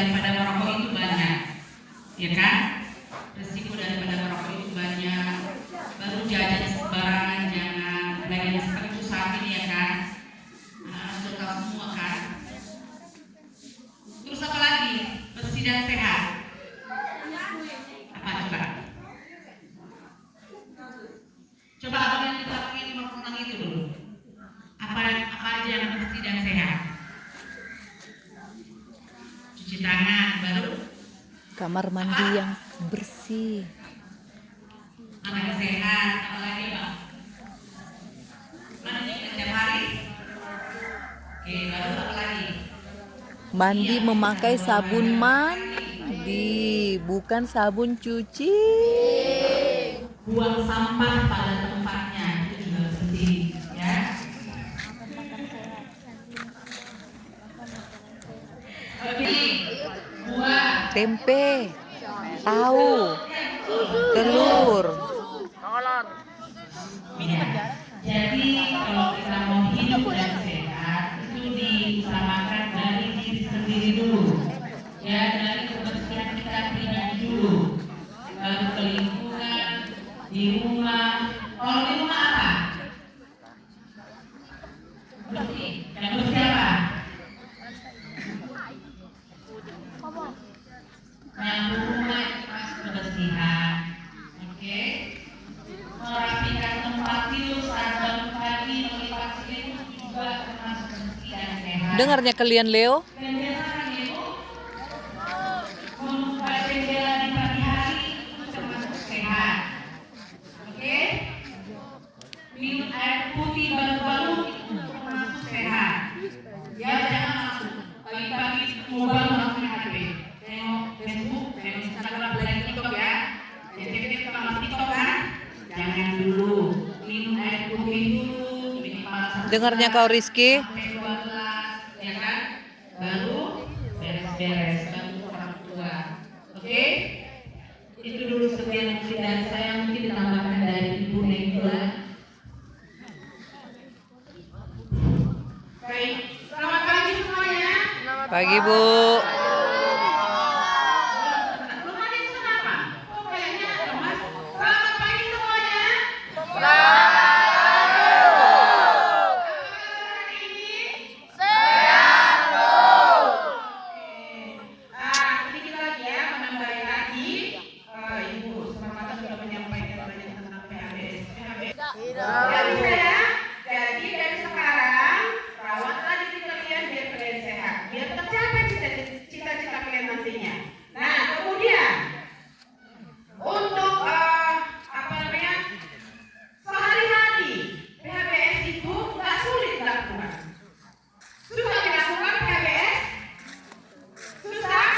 daripada merokok itu banyak, ya kan? Resiko daripada merokok itu banyak. Baru jajan sembarangan jangan, lagi seperti itu saat ini ya kan? Sudah tahu semua kan? Terus apa lagi? Bersih dan sehat. Apa coba? Coba abang yang kita pengen ngomong tentang itu dulu. Apa aja yang bersih dan sehat? Cuci tangan, baru kamar mandi yang bersih, anak sehat, apa lagi bang? Mandi setiap hari. Oke, baru apa lagi? mandi memakai sabun mandi, bukan sabun cuci. Buang sampah pada tempatnya, itu juga penting, ya. Oke, buah, Tempe, tahu, telur. ya. Jadi kalau kita mau hidup dan sehat, itu diutamakan dari diri sendiri dulu, ya, dari kebersihan kita pribadi dulu, baru ke lingkungan, di rumah. Kalau di rumah apa? Bersih. Yang bersih apa? Yang rumah itu masuk kebersihan. Oke. Merapikan tempat tidur saat bangun pagi, melipat selimut juga termasuk bersih dan sehat. Dengarnya kalian Leo? Dan biasakan ibu membuka jendela di pagi hari itu termasuk sehat. Oke. Minum air putih baru-baru itu termasuk sehat. Ya jangan langsung pagi-pagi mau bangun langsung HP, tengok Facebook, tengok Instagram, lagi TikTok ya. Jadi kita sama TikTok kan? Jangan dulu. Minum air putih dulu, minimal 1 Dengarnya gelas kau Rizky? sampai 2 gelas, ya kan? Baru beres-beres, baru orang tua. Oke? Itu dulu seperti yang mungkin dari saya, mungkin ditambahkan dari Ibu Negla. Baik, selamat pagi semuanya. Pagi Bu. Belum ada yang kenapa? Oh kayaknya lemas. Selamat pagi semuanya. Hari ini ini kita lagi ya menambah lagi. Ibu Sumarmata sudah menyampaikan banyak tentang PHBS. Ya bisa ya. Jadi dari sekarang rawatlah diri kalian biar kalian sehat, biar tercapai cita-cita kalian nantinya. Nah kemudian untuk apa namanya sehari-hari PHBS itu nggak sulit dilakukan. Susah dilakukan PHBS? Susah?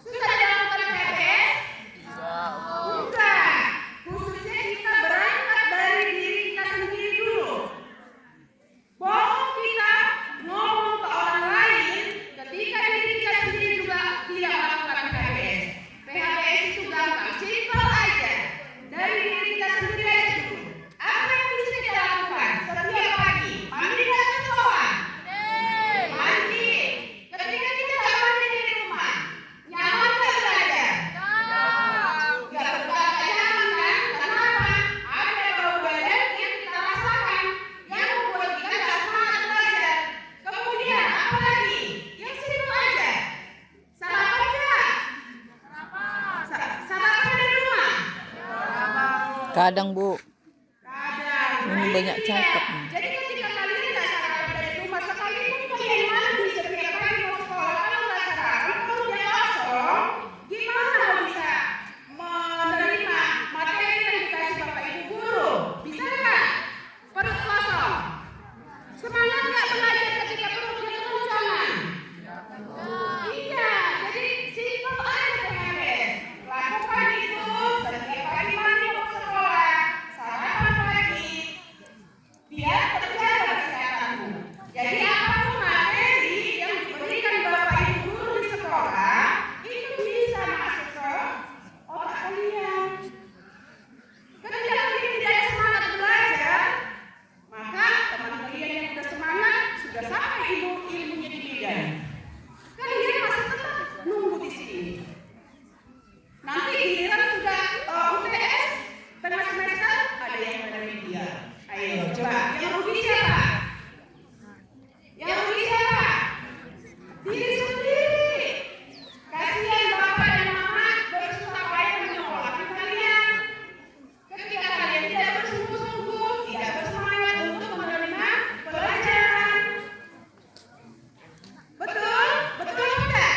Susah dilakukan PHBS? Bukan. Khususnya kita berangkat dari diri kita sendiri dulu. Bohong kita ngomong ke orang lain ketika diri kita sendiri juga tidak melakukan PHBS. PHBS itu gampang, simpel aja. Dari diri kita sendiri aja dulu. Apa yang bisa kita lakukan setiap pagi? Mandi nggak kesoan? Mandi. Ketika kita nggak mandi di rumah, nyaman nggak belajar? Nggak nyaman kan? Kenapa? Ada bau badan yang kita rasakan yang membuat kita nggak semangat belajar. Kemudian apa lagi? Yang simpel aja. Sarapan nggak? Sarapan di rumah? Kadang Bu. Kadang. Ini banyak catat nih. Jadi ketika kalian nggak sarapan dari rumah, sekalipun kalian mandi setiap kali mau sekolah, kalau nggak sarapan, perutnya kosong, gimana mau bisa menerima materi yang dikasih Bapak Ibu guru? Bisa nggak? Perut kosong. Semangat nggak belajar ketika perutnya keroncongan? Iya, jadi simpel aja PHBS. Lakukan itu setiap kali mandi mau sekolah, sarapan pagi, biar terjaga kesehatanmu. Jadi apapun materi yang diberikan Bapak Ibu guru di sekolah itu bisa masuk ke otak kalian. Ketika kalian tidak semangat belajar, maka teman kalian yang sudah semangat sudah sampai ilmunya di bidang. Kalian masih tetap rugi siapa? Yang rugi siapa? Diri sendiri. Kasihan bapak dan mama bersusah payah menyekolahkan kalian. Ketika kalian tidak bersungguh-sungguh, tidak bersemangat untuk menerima pelajaran. Betul? Betul enggak?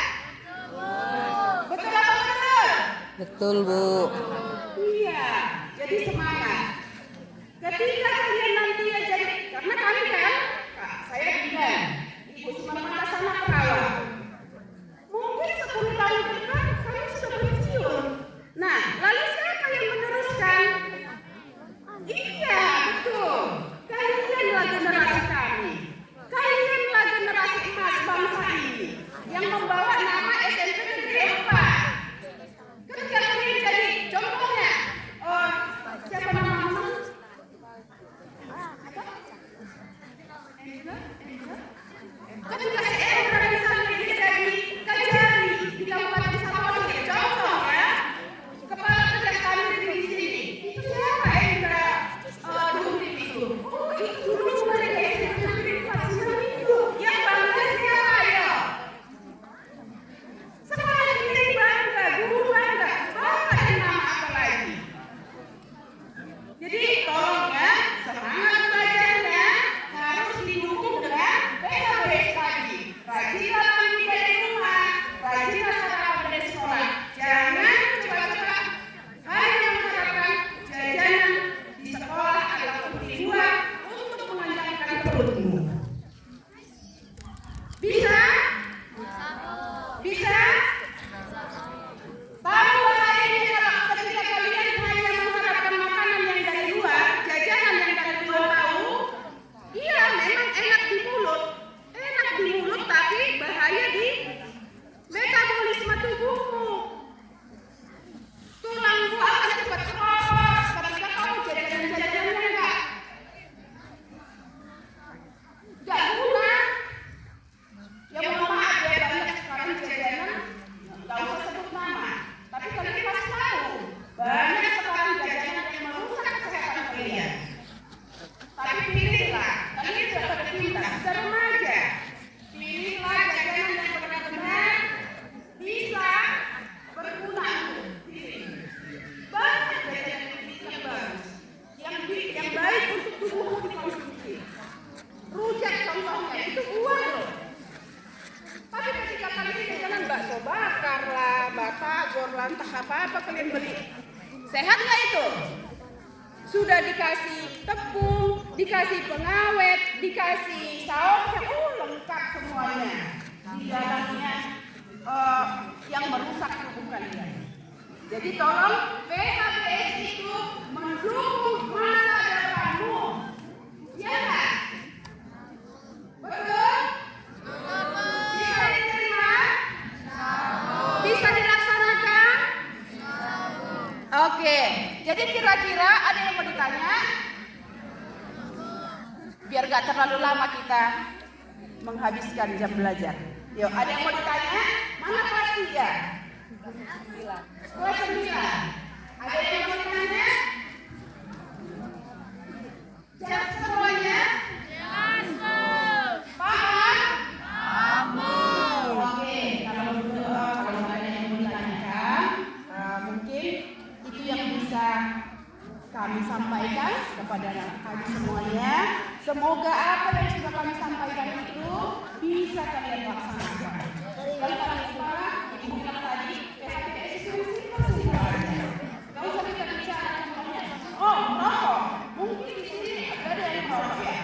Betul apa betul? Betul, Bu. Iya, jadi semangat. Ketika kalian nanti ya jadi, karena kami kan, saya bilang, Ibu Sumarmata sana perawat. Mungkin 10 tahun ke depan kami sudah pensiun. Nah, lalu siapa yang meneruskan? Iya, betul. Kalianlah generasi kami. Kalianlah generasi emas bangsa ini yang membawa nama SMP Negeri 4. Ketika kalian jadi contohnya, siapa nama? Ketika saya berada di sana jadi Kajari di Kabupaten Samosir, contoh ya, kepala kerja kami di sini, itu siapa Endra Nurdi itu? Oh, itu dulu mereka itu yang bangga siapa ya? Sekolah kita bangga, guru bangga, bapak dan nama apa lagi? Jadi tolong ya, semangat belajarnya harus didukung dengan PHBS tadi. Rajinlah mandi dari rumah, rajinlah sarapan dari sekolah. Jangan coba-coba hanya mengharapkan jajanan di sekolah ataupun di luar untuk mengenyangkan perutmu. Bisa? Bisa? Tahu bahayanya kalau ketika kalian hanya mengharapkan makanan yang dari luar, jajanan yang dari luar tahu? Iya, memang enak di mulut, tapi bahaya di metabolisme tubuhmu. Tulangmu akan cepat keropos ketika kamu jajanan-jajanannya enggak guna. Ya mohon maaf ya, banyak sekarang jajanan, nggak usah sebut nama, tapi kalian pasti tahu banyak sekarang jajanan yang merusak kesehatan kalian. Tapi pilihlah, kalian sudah pada pintar, sudah remaja. Pilihlah jajanan yang benar-benar bisa berguna untuk diri. Banyak jajanan yang bagus, yang baik untuk tubuhmu dikonsumsi. Rujak contohnya itu buah loh. Tapi ketika kalian jajanan bakso bakar lah, batagor lah, entah apa-apa kalian beli, sehat nggak itu? Sudah dikasih tepung, dikasih pengawet, dikasih sausnya, lengkap semuanya. Di dalamnya yang merusak tubuh kalian. Jadi tolong PHBS itu mendukung masa depanmu. Ya nggak? Betul? Bisa diterima? Bisa dilaksanakan? Oke, jadi kira-kira ada yang mau ditanya? Biar gak terlalu lama kita menghabiskan jam belajar. Yuk, ada yang mau ditanya? Mana kelas 3? Kelas 9. Ada yang mau ditanya? Jawab semuanya? Paham? Oke, kalau ada yang mau ditanyakan, mungkin itu yang bisa kami sampaikan kepada kami semuanya. Semoga apa yang sudah kami sampaikan itu bisa kalian laksanakan. Kalau kalian semua, ibu bilang tadi, PHBS itu simpel aja. Gak usah kita bicara contohnya. Oh, merokok. Mungkin di sini ada yang merokok ya.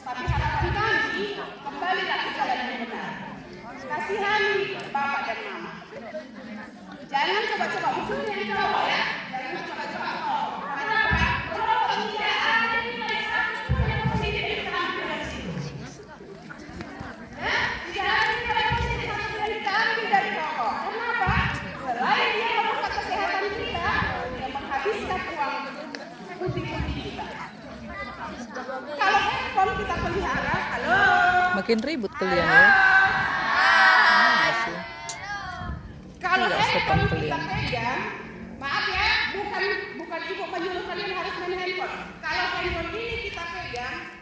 Tapi harapan kami, kembalilah ke jalan yang benar. Kasihani bapak dan mama. Jangan coba-coba, khususnya yang cowok ya. Jangan coba-coba merokok. Kenapa? Merokok tidak ada nilai satu yang positif yang diambil dari situ. Tidak ada nilai positif yang diambil dari rokok. Kenapa? Selain dia merusak kesehatan kita, dia menghabiskan uang putih-putih kita. Kalau handphone kita pelihara, halo. Makin ribut kalian ya. Kalau Tidak handphone sopan kita kalian. pegang, maaf ya, bukan ibu menyuruh kalian harus main handphone. Kalau handphone ini kita pegang,